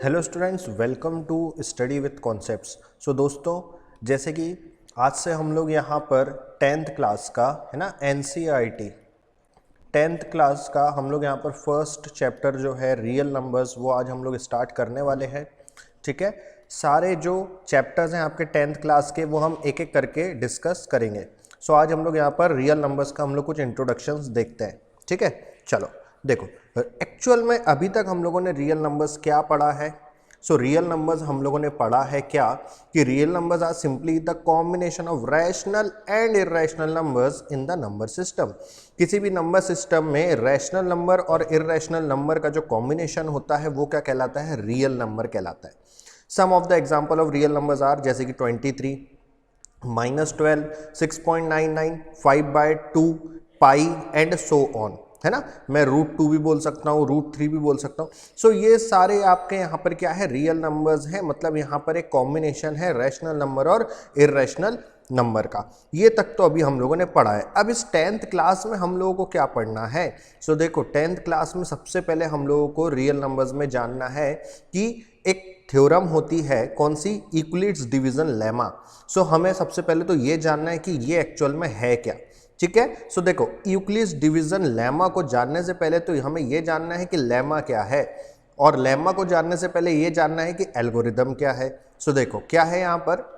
Hello students, welcome to study with concepts. So दोस्तों, जैसे कि आज से हम लोग यहाँ पर 10th क्लास का है ना एनसीईआरटी 10th क्लास का हम लोग यहाँ पर फर्स्ट चैप्टर जो है रियल नंबर्स वो आज हम लोग स्टार्ट करने वाले हैं। ठीक है, सारे जो चैप्टर्स हैं आपके 10th क्लास के वो हम एक एक करके डिस्कस करेंगे। सो आज हम लोग यहाँ पर रियल नंबर्स का हम लोग कुछ इंट्रोडक्शंस देखते हैं। ठीक है, चलो देखो, एक्चुअल में अभी तक हम लोगों ने रियल नंबर्स क्या पढ़ा है। सो रियल नंबर्स हम लोगों ने पढ़ा है क्या कि real numbers are simply the combination of rational and irrational numbers in the number system. किसी भी नंबर सिस्टम में रैशनल नंबर और इरेशनल नंबर का जो कॉम्बिनेशन होता है वो क्या कहलाता है, रियल नंबर कहलाता है। Some of the example of real numbers are जैसे कि 23, -12, 6.99, 5/2, पाई एंड सो ऑन, है ना। मैं √2 भी बोल सकता हूँ, √3 भी बोल सकता हूँ। सो ये सारे आपके यहाँ पर क्या है, रियल नंबर्स हैं। मतलब यहाँ पर एक कॉम्बिनेशन है रैशनल नंबर और इरेशनल नंबर का। ये तक तो अभी हम लोगों ने पढ़ा है। अब इस 10th क्लास में हम लोगों को क्या पढ़ना है। सो देखो, 10th क्लास में सबसे पहले हम लोगों को रियल नंबर्स में जानना है कि एक थ्योरम होती है, कौन सी, यूक्लिड्स डिवीजन लेमा। सो हमें सबसे पहले तो ये जानना है कि ये एक्चुअल में है क्या। ठीक है, सो देखो, यूक्लिड्स डिवीजन लेमा को जानने से पहले तो हमें ये जानना है कि लेमा क्या है, और लेमा को जानने से पहले ये जानना है कि एल्गोरिदम क्या है। सो देखो क्या है यहाँ पर,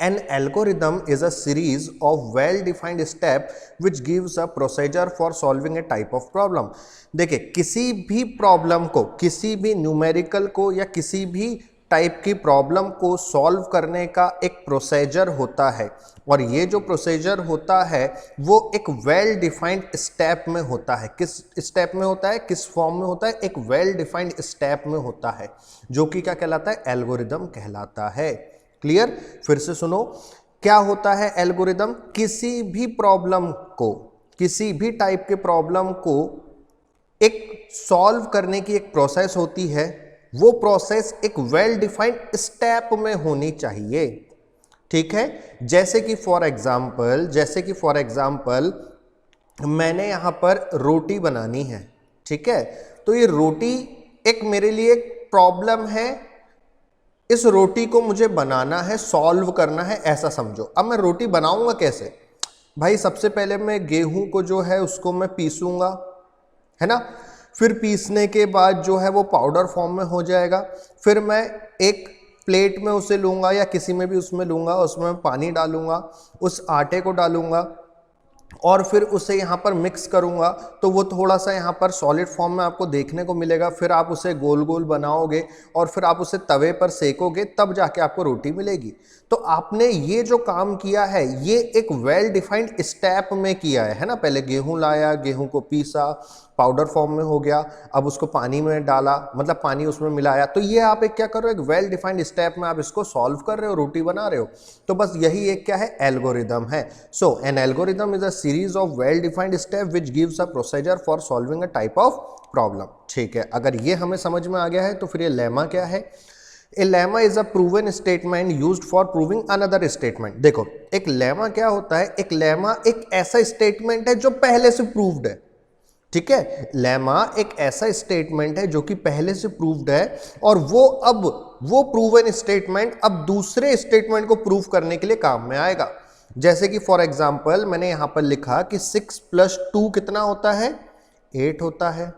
An algorithm is a series of well-defined steps which gives a procedure for solving a type of problem। देखिए, किसी भी प्रॉब्लम को, किसी भी न्यूमेरिकल को या किसी भी टाइप की प्रॉब्लम को सॉल्व करने का एक प्रोसीजर होता है, और ये जो प्रोसीजर होता है वो एक वेल डिफाइंड स्टेप में होता है। किस स्टेप में होता है, किस फॉर्म में होता है, एक वेल डिफाइंड स्टेप में होता है, जो कि क्या कहलाता है, एल्गोरिदम कहलाता है। क्लियर, फिर से सुनो, क्या होता है एल्गोरिदम, किसी भी प्रॉब्लम को, किसी भी टाइप के प्रॉब्लम को एक सॉल्व करने की एक प्रोसेस होती है। वो प्रोसेस एक वेल डिफाइंड स्टेप में होनी चाहिए। ठीक है, जैसे कि फॉर एग्जाम्पल मैंने यहां पर रोटी बनानी है। ठीक है, तो ये रोटी एक मेरे लिए प्रॉब्लम है, इस रोटी को मुझे बनाना है, सॉल्व करना है, ऐसा समझो। अब मैं रोटी बनाऊंगा कैसे भाई, सबसे पहले मैं गेहूं को जो है उसको मैं पीसूंगा, है ना। फिर पीसने के बाद जो है वो पाउडर फॉर्म में हो जाएगा। फिर मैं एक प्लेट में उसे लूंगा या किसी में भी उसमें लूंगा, उसमें पानी डालूंगा, उस आटे को डालूंगा और फिर उसे यहाँ पर मिक्स करूँगा, तो वो थोड़ा सा यहाँ पर सॉलिड फॉर्म में आपको देखने को मिलेगा। फिर आप उसे गोल गोल बनाओगे और फिर आप उसे तवे पर सेकोगे, तब जाके आपको रोटी मिलेगी। तो आपने ये जो काम किया है ये एक वेल डिफाइंड स्टेप में किया है ना। पहले गेहूं लाया, गेहूं को पीसा, पाउडर फॉर्म में हो गया, अब उसको पानी में डाला, मतलब पानी उसमें मिलाया। तो ये आप एक क्या कर रहे हो, एक वेल डिफाइंड स्टेप में आप इसको सॉल्व कर रहे हो, रोटी बना रहे हो। तो बस यही एक क्या है, एल्गोरिदम है। So an algorithm is a series of well defined step which gives a procedure for solving a type of problem. ठीक है, अगर ये हमें समझ में आ गया है तो फिर ये लेमा क्या है। A lemma is a proven statement used for proving another statement. देखो, एक लेमा क्या होता है, एक लेमा एक ऐसा स्टेटमेंट है जो पहले से प्रूव्ड है। ठीक है, लेमा एक ऐसा स्टेटमेंट है जो कि पहले से प्रूव्ड है, और वो प्रूवन स्टेटमेंट अब दूसरे स्टेटमेंट को प्रूव करने के लिए काम में आएगा। जैसे कि फॉर एग्जांपल मैंने यहां पर लिखा कि 6 + 2 कितना होता है, 8 होता है।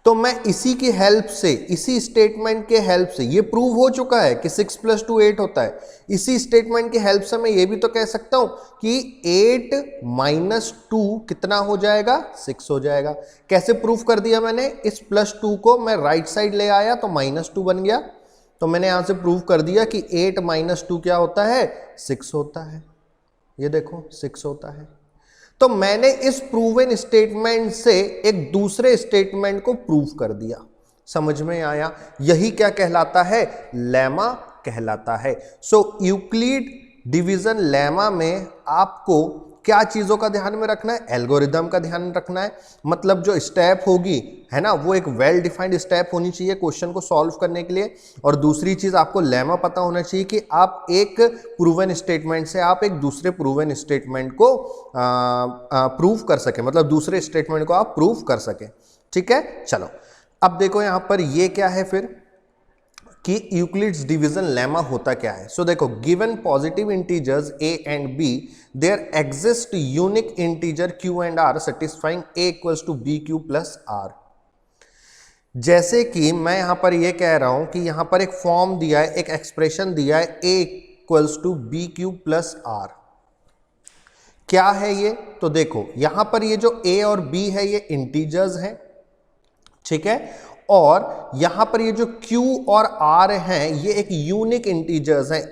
तो मैं इसी की हेल्प से, इसी स्टेटमेंट के हेल्प से, ये प्रूव हो चुका है कि 6 + 2 8 होता है। इसी स्टेटमेंट की हेल्प से मैं ये भी तो कह सकता हूं कि 8 - 2 कितना हो जाएगा, 6 हो जाएगा। कैसे प्रूव कर दिया मैंने, इस +2 को मैं राइट साइड ले आया तो -2 बन गया। तो मैंने यहां से प्रूव कर दिया कि 8 - 2 क्या होता है, 6 होता है। ये देखो 6 होता है। तो मैंने इस प्रूवन स्टेटमेंट से एक दूसरे स्टेटमेंट को प्रूव कर दिया। समझ में आया, यही क्या कहलाता है, लेमा कहलाता है। सो यूक्लिड डिवीजन लेमा में आपको क्या चीजों का ध्यान में रखना है, एल्गोरिदम का ध्यान रखना है। मतलब जो स्टेप होगी, है ना, वो एक वेल डिफाइंड स्टेप होनी चाहिए क्वेश्चन को सॉल्व करने के लिए। और दूसरी चीज आपको लेमा पता होना चाहिए कि आप एक प्रूवन स्टेटमेंट से आप एक दूसरे प्रूवन स्टेटमेंट को प्रूव कर सके, मतलब दूसरे स्टेटमेंट को आप प्रूव कर सके। ठीक है, चलो अब देखो यहां पर ये क्या है फिर कि यूक्लिड्स डिवीजन लेमा होता क्या है। सो देखो, given positive integers a and b, there exist unique integer q and r satisfying a equals to b q plus r। जैसे कि मैं यहां पर ये कह रहा हूं कि यहां पर एक फॉर्म दिया है, एक एक्सप्रेशन दिया है a equals to b q plus r। क्या है ये? तो देखो यहां पर ये जो a और b है ये इंटीजर्स हैं, ठीक है, और यहां पर ये जो q और r हैं ये एक यूनिक इंटीजर्स हैं,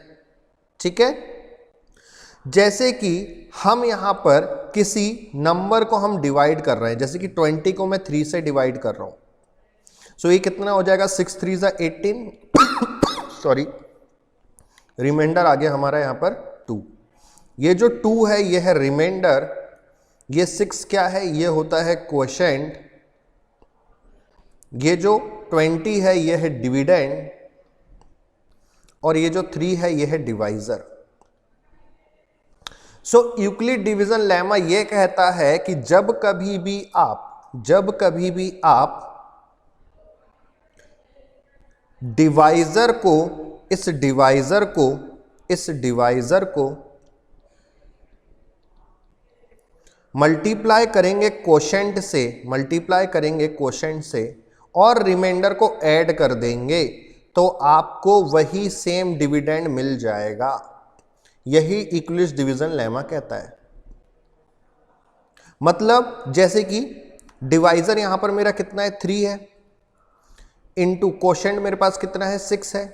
ठीक है। जैसे कि हम यहां पर किसी नंबर को हम डिवाइड कर रहे हैं, जैसे कि 20 को मैं 3 से डिवाइड कर रहा हूं, सो ये कितना हो जाएगा 6 3 ज़ा 18 सॉरी, रिमाइंडर आ गया हमारा यहां पर 2। ये जो 2 है ये है रिमाइंडर, ये 6 क्या है, ये होता है क्वोशेंट, ये जो 20 है ये है डिविडेंड, और ये जो 3 है ये है डिवाइजर। सो यूक्लिड डिवीजन लेमा ये कहता है कि जब कभी भी आप डिवाइजर को इस डिवाइजर को मल्टीप्लाई करेंगे क्वोशेंट से और रिमाइंडर को ऐड कर देंगे तो आपको वही सेम डिविडेंड मिल जाएगा। यही यूक्लिड्स डिवीजन लेमा कहता है। मतलब जैसे कि डिवाइजर यहां पर मेरा कितना है 3 है, इनटू क्वोशेंट मेरे पास कितना है 6 है,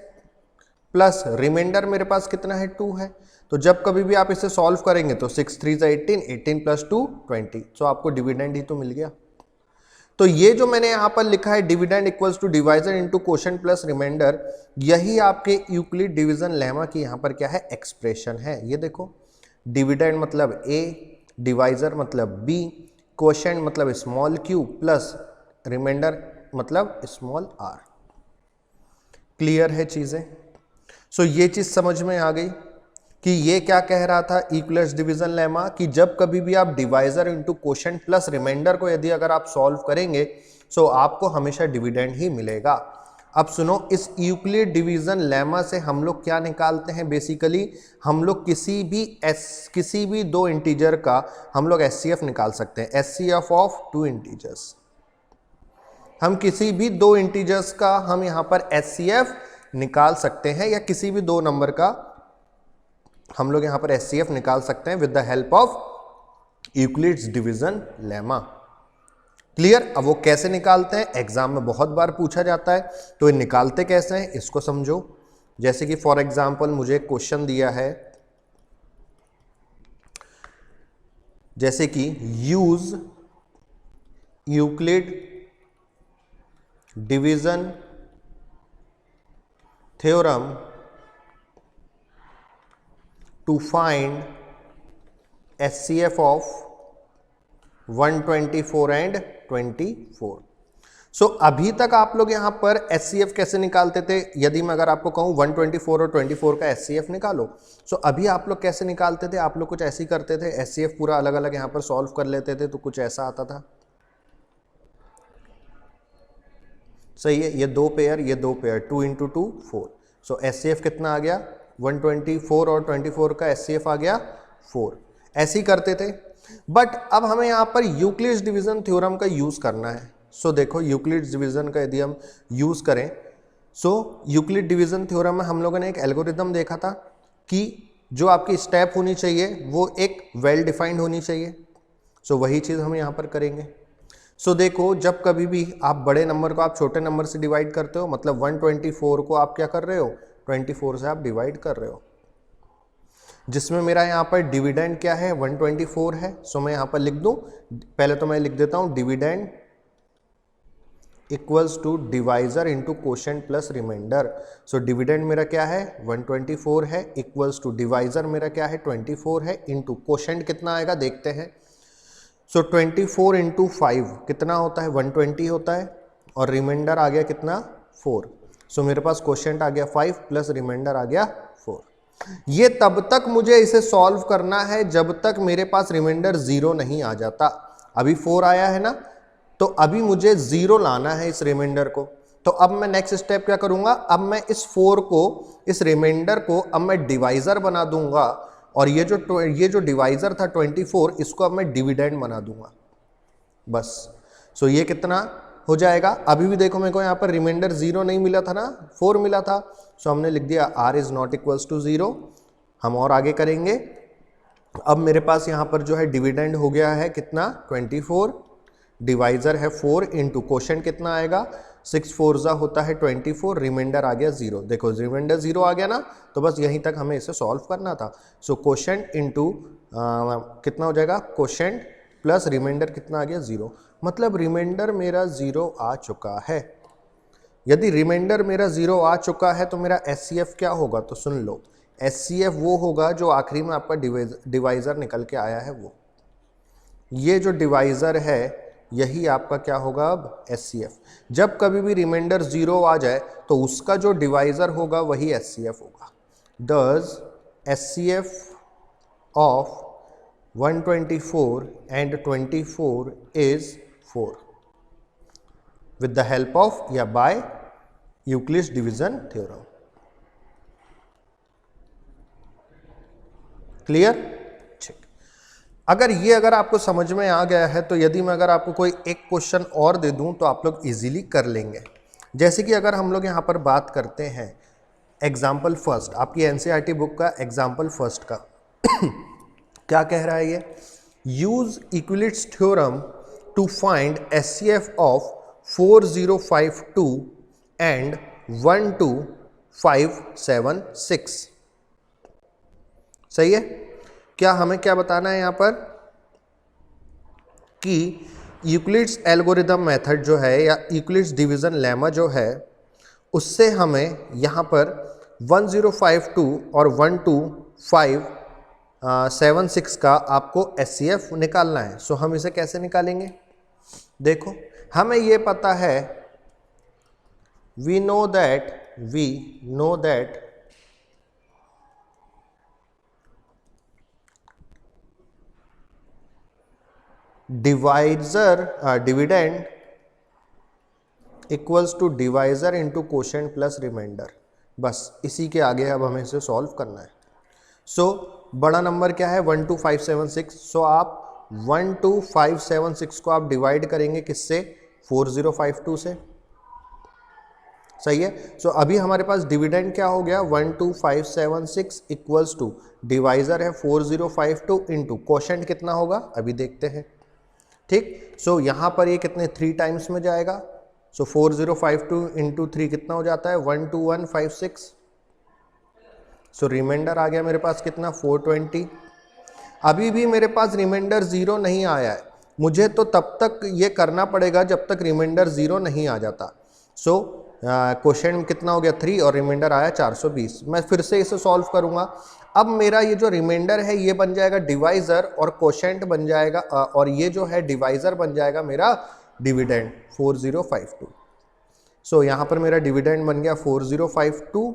प्लस रिमाइंडर मेरे पास कितना है 2 है। तो जब कभी भी आप इसे सॉल्व करेंगे तो 6 3 ज़ा 18, 18 प्लस 2 20, सो आपको डिविडेंड ही तो मिल गया। तो ये जो मैंने यहां पर लिखा है dividend equals to divisor into quotient plus remainder, यही आपके यूक्लिड डिवीजन लेमा की यहां पर क्या है एक्सप्रेशन है। ये देखो, डिविडेंड मतलब a, डिवाइजर मतलब b, क्वोशेंट मतलब स्मॉल q प्लस रिमाइंडर मतलब स्मॉल r। क्लियर है चीजें? सो ये चीज समझ में आ गई कि ये क्या कह रहा था यूक्लिड्स डिवीजन लेमा, कि जब कभी भी आप divisor into quotient plus remainder को यदि अगर आप सॉल्व करेंगे सो आपको हमेशा डिविडेंड ही मिलेगा। अब सुनो, इस यूक्लिड डिवीजन लेमा से हम लोग क्या निकालते हैं, बेसिकली हम लोग किसी भी दो इंटीजर का हम लोग एचसीएफ निकाल सकते हैं, एचसीएफ ऑफ 2 इंटीजर्स। हम किसी भी 2 इंटीजर्स का हम यहां पर एचसीएफ निकाल सकते हैं, या किसी भी 2 नंबर का हम लोग यहां पर एचसीएफ निकाल सकते हैं with the help of Euclid's division lemma. Clear? अब वो कैसे निकालते हैं, एग्जाम में बहुत बार पूछा जाता है, तो ये निकालते कैसे हैं इसको समझो। जैसे कि फॉर एग्जांपल मुझे क्वेश्चन दिया है, जैसे कि use Euclid division theorem to find HCF of 124 and 24। सो अभी तक आप लोग यहां पर HCF कैसे निकालते थे, यदि मैं अगर आपको कहूं 124 और 24 का HCF निकालो, सो अभी आप लोग कैसे निकालते थे, आप लोग कुछ ऐसे ही करते थे, HCF पूरा अलग अलग यहां पर सॉल्व कर लेते थे, तो कुछ ऐसा आता था। सही है, ये 2 पेयर, ये 2 पेयर, 2 इंटू 2 4। सो HCF कितना आ गया 124 और 24 का HCF आ गया 4। ऐसे ही करते थे, बट अब हमें यहाँ पर यूक्लिड्स डिवीजन थ्योरम का यूज करना है। सो देखो, यूक्लिड्स डिवीजन का यदि हम यूज करें, सो यूक्लिड डिवीजन थ्योरम में हम लोगों ने एक एल्गोरिदम देखा था कि जो आपकी स्टेप होनी चाहिए वो एक वेल डिफाइंड होनी चाहिए। सो वही चीज़ हम यहाँ पर करेंगे। सो देखो, जब कभी भी आप बड़े नंबर को आप छोटे नंबर से डिवाइड करते हो, मतलब 124 को आप क्या कर रहे हो 24 से आप डिवाइड कर रहे हो, जिसमें मेरा यहाँ पर डिविडेंड क्या है 124 है। सो मैं यहाँ पर लिख दूं, पहले तो मैं लिख देता हूँ dividend equals to divisor into quotient plus remainder. So dividend मेरा क्या है 124 है, इक्वल्स टू डिवाइजर मेरा क्या है 24 है, इनटू क्वोशेंट कितना आएगा देखते हैं। सो 24 इंटू 5 कितना होता है 120 होता है, और रिमाइंडर आ गया कितना 4। सो मेरे पास क्वोशेंट आ गया 5 प्लस रिमाइंडर आ गया 4। ये तब तक मुझे इसे सॉल्व करना है जब तक मेरे पास रिमाइंडर 0 नहीं आ जाता। अभी 4 आया है ना, तो अभी मुझे 0 लाना है इस रिमाइंडर को। तो अब मैं नेक्स्ट स्टेप क्या करूंगा, अब मैं इस 4 को, इस रिमाइंडर को अब मैं डिवाइजर बना दूंगा, और ये जो डिवाइजर था 24, इसको अब मैं डिविडेंड बना दूंगा बस। सो ये कितना हो जाएगा, अभी भी देखो मेरे को यहाँ पर रिमाइंडर 0 नहीं मिला था ना, 4 मिला था। सो हमने लिख दिया r is not equals to 0। हम और आगे करेंगे। अब मेरे पास यहाँ पर जो है डिविडेंड हो गया है कितना 24, डिवाइजर है 4 इंटू क्वोशंट कितना आएगा 6 4 जा होता है 24, रिमाइंडर आ गया 0। देखो रिमाइंडर 0 आ गया ना, तो बस यहीं तक हमें इसे सॉल्व करना था। सो क्वोशंट इंटू कितना हो जाएगा, क्वोशंट प्लस रिमाइंडर कितना आ गया 0, मतलब रिमाइंडर मेरा 0 आ चुका है। यदि रिमाइंडर मेरा 0 आ चुका है तो मेरा एचसीएफ क्या होगा, तो सुन लो, एचसीएफ वो होगा जो आखिरी में आपका डिवाइजर निकल के आया है वो। ये जो डिवाइजर है यही आपका क्या होगा अब एचसीएफ। जब कभी भी रिमाइंडर 0 आ जाए तो उसका जो डिवाइजर होगा वही एचसीएफ होगा। दस HCF of 124 and 24 is 4 with the help of या by Euclid's division theorem. Clear? ठीक। अगर आपको समझ में आ गया है तो यदि मैं अगर आपको कोई एक क्वेश्चन और दे दूं तो आप लोग इजीली कर लेंगे। जैसे कि अगर हम लोग यहाँ पर बात करते हैं एग्जाम्पल फर्स्ट, आपकी एनसीईआरटी बुक का एग्जाम्पल फर्स्ट का क्या कह रहा है ये, use Euclid's theorem to find HCF of 4052 and 12576। सही है? क्या हमें क्या बताना है यहाँ पर कि यूक्लिड्स एल्गोरिदम मेथड जो है या यूक्लिड्स डिवीजन लेमा जो है उससे हमें यहाँ पर 1052 और 12576 का आपको एचसीएफ निकालना है। सो हम इसे कैसे निकालेंगे, देखो हमें ये पता है, we know that dividend equals to divisor into quotient plus remainder. बस इसी के आगे अब हमें इसे सॉल्व करना है। सो बड़ा नंबर क्या है 12576। सो आप 12576 को आप डिवाइड करेंगे किससे, 4052 से। सही है? सो अभी हमारे पास डिविडेंड क्या हो गया 12576 इक्वल्स टू डिवाइजर है 4052 इंटू क्वोशंट कितना होगा अभी देखते हैं। ठीक, सो यहाँ पर ये कितने 3 टाइम्स में जाएगा। सो 4052 इंटू 3 कितना हो जाता है 12156। सो रिमाइंडर आ गया मेरे पास कितना 420। अभी भी मेरे पास रिमाइंडर 0 नहीं आया है, मुझे तो तब तक ये करना पड़ेगा जब तक रिमाइंडर 0 नहीं आ जाता। सो क्वोशंट कितना हो गया 3 और रिमाइंडर आया 420। मैं फिर से इसे सॉल्व करूंगा। अब मेरा ये जो रिमाइंडर है ये बन जाएगा डिवाइजर और क्वोशंट बन जाएगा और ये जो है डिवाइजर बन जाएगा मेरा डिविडेंड 4052। सो यहाँ पर मेरा डिविडेंड बन गया 4052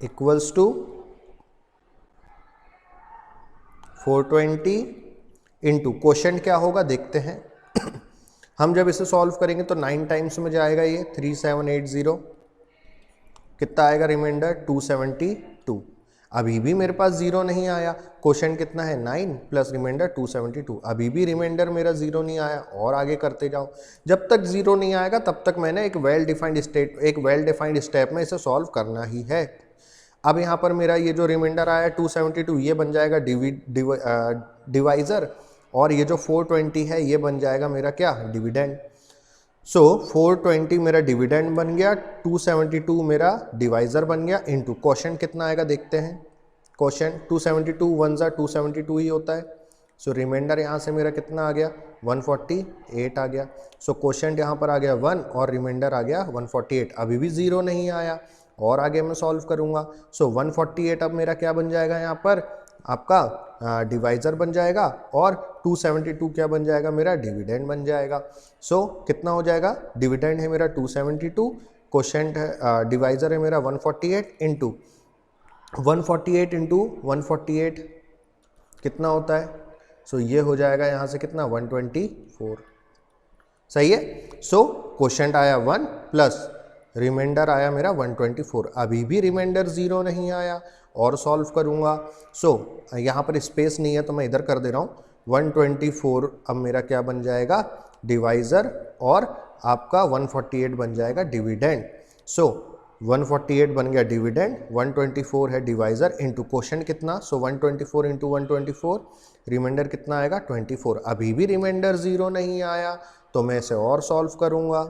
इक्वल्स टू 420 इंटू क्वोशंट क्या होगा देखते हैं। हम जब इसे सॉल्व करेंगे तो 9 टाइम्स में जाएगा ये 3780। कितना आएगा रिमाइंडर 272। अभी भी मेरे पास 0 नहीं आया, क्वोशंट कितना है 9 प्लस रिमाइंडर 272। अभी भी रिमाइंडर मेरा 0 नहीं आया, और आगे करते जाओ। जब तक 0 नहीं आएगा तब तक मैंने एक वेल डिफाइंड स्टेप में इसे सॉल्व करना ही है। अब यहाँ पर मेरा ये जो रिमाइंडर आया 272 ये बन जाएगा डिवाइजर, और ये जो 420 है ये बन जाएगा मेरा क्या डिविडेंड। सो 420 मेरा डिविडेंड बन गया, 272 मेरा डिवाइजर बन गया, इनटू क्वोशंट कितना आएगा देखते हैं। क्वोशंट 272 1 जा 272 ही होता है। सो रिमाइंडर यहाँ से मेरा कितना आ गया 148 आ गया। सो क्वोशंट यहाँ पर आ गया 1 और रिमाइंडर आ गया 148। अभी भी 0 नहीं आया, और आगे मैं सॉल्व करूँगा। सो 148 अब मेरा क्या बन जाएगा यहाँ पर आपका डिवाइजर बन जाएगा, और 272 क्या बन जाएगा मेरा डिविडेंड बन जाएगा। सो कितना हो जाएगा, डिविडेंड है मेरा 272, क्वोशंट है डिवाइजर है मेरा 148 इंटू 148 इंटू 148 कितना होता है? सो ये हो जाएगा यहाँ से कितना 124, सही है। सो क्वोशंट आया 1 प्लस रिमाइंडर आया मेरा 124। अभी भी रिमाइंडर 0 नहीं आया और सॉल्व करूँगा। सो यहाँ पर स्पेस नहीं है तो मैं इधर कर दे रहा हूँ। 124 अब मेरा क्या बन जाएगा? डिवाइज़र, और आपका 148 बन जाएगा डिविडेंड। सो 148 बन गया डिविडेंड, 124 है डिवाइज़र, इंटू क्वोशंट कितना? सो 124 इंटू 124, रिमाइंडर कितना आएगा? 24। अभी भी रिमाइंडर 0 नहीं आया तो मैं इसे और सॉल्व करूँगा।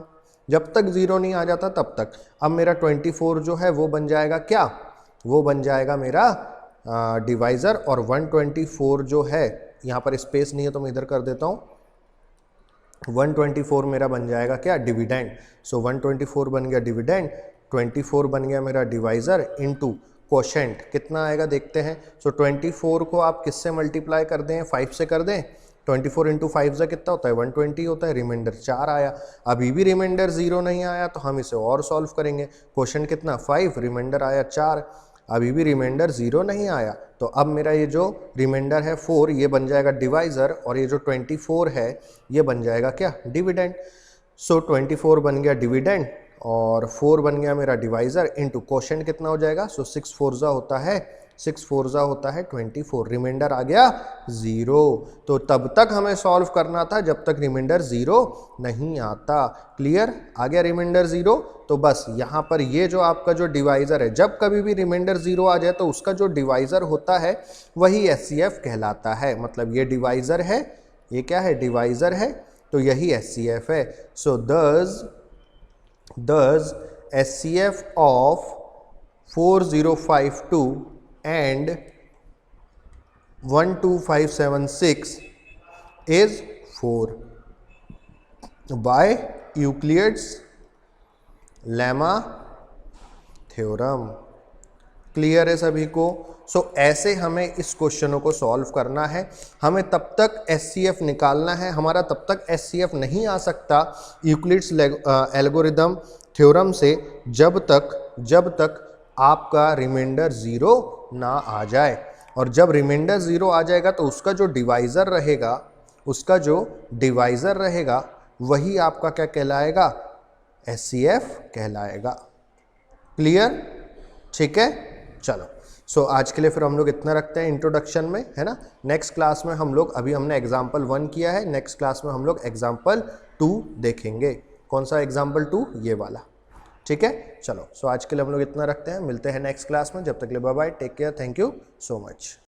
जब तक 0 नहीं आ जाता तब तक। अब मेरा 24 जो है वो बन जाएगा क्या? वो बन जाएगा मेरा डिवाइज़र, और 124 जो है, यहाँ पर स्पेस नहीं है तो मैं इधर कर देता हूँ, 124 मेरा बन जाएगा क्या? डिविडेंड। सो 124 बन गया डिविडेंड, 24 बन गया मेरा डिवाइज़र, इनटू क्वोशंट कितना आएगा देखते हैं। सो 24 को आप किससे मल्टीप्लाई कर दें? 5 से कर दें। 24 इंटू 5 से कितना होता है? 120 होता है। रिमाइंडर 4 आया। अभी भी रिमाइंडर 0 नहीं आया तो हम इसे और सॉल्व करेंगे। क्वोशंट कितना? 5, रिमाइंडर आया 4। अभी भी रिमाइंडर 0 नहीं आया तो अब मेरा ये जो रिमाइंडर है 4, ये बन जाएगा डिवाइज़र, और ये जो 24 है ये बन जाएगा क्या? डिविडेंड। सो 24 बन गया डिविडेंड और 4 बन गया मेरा डिवाइज़र, इंटू क्वोशंट कितना हो जाएगा? सो 6 4 होता है 6 4 होता है 24। रिमाइंडर आ गया 0। तो तब तक हमें सॉल्व करना था जब तक रिमाइंडर 0 नहीं आता। क्लियर? आ गया रिमाइंडर 0। तो बस यहाँ पर ये जो आपका जो डिवाइज़र है, जब कभी भी रिमाइंडर 0 आ जाए तो उसका जो डिवाइज़र होता है वही SCF कहलाता है। मतलब ये डिवाइज़र है, ये क्या है? डिवाइज़र है, तो यही SCF है। सो does SCF of 4052 and 12576 is 4 by Euclid's lemma theorem. Clear है सभी को? सो ऐसे हमें इस क्वेश्चनों को सॉल्व करना है। हमें तब तक SCF निकालना है, हमारा तब तक SCF नहीं आ सकता यूक्लिड्स एल्गोरिदम थ्योरम से जब तक आपका रिमाइंडर 0 ना आ जाए। और जब रिमाइंडर 0 आ जाएगा तो उसका जो डिवाइज़र रहेगा वही आपका क्या कहलाएगा? SCF कहलाएगा। क्लियर? ठीक है, चलो। सो आज के लिए फिर हम लोग इतना रखते हैं इंट्रोडक्शन में, है ना। नेक्स्ट क्लास में हम लोग, अभी हमने एग्जाम्पल 1 किया है, नेक्स्ट क्लास में हम लोग एग्जाम्पल 2 देखेंगे। कौन सा एग्जाम्पल 2? ये वाला। ठीक है, चलो। सो आज के लिए हम लोग इतना रखते हैं, मिलते हैं नेक्स्ट क्लास में। जब तक के लिए bye bye, take care, thank you so much.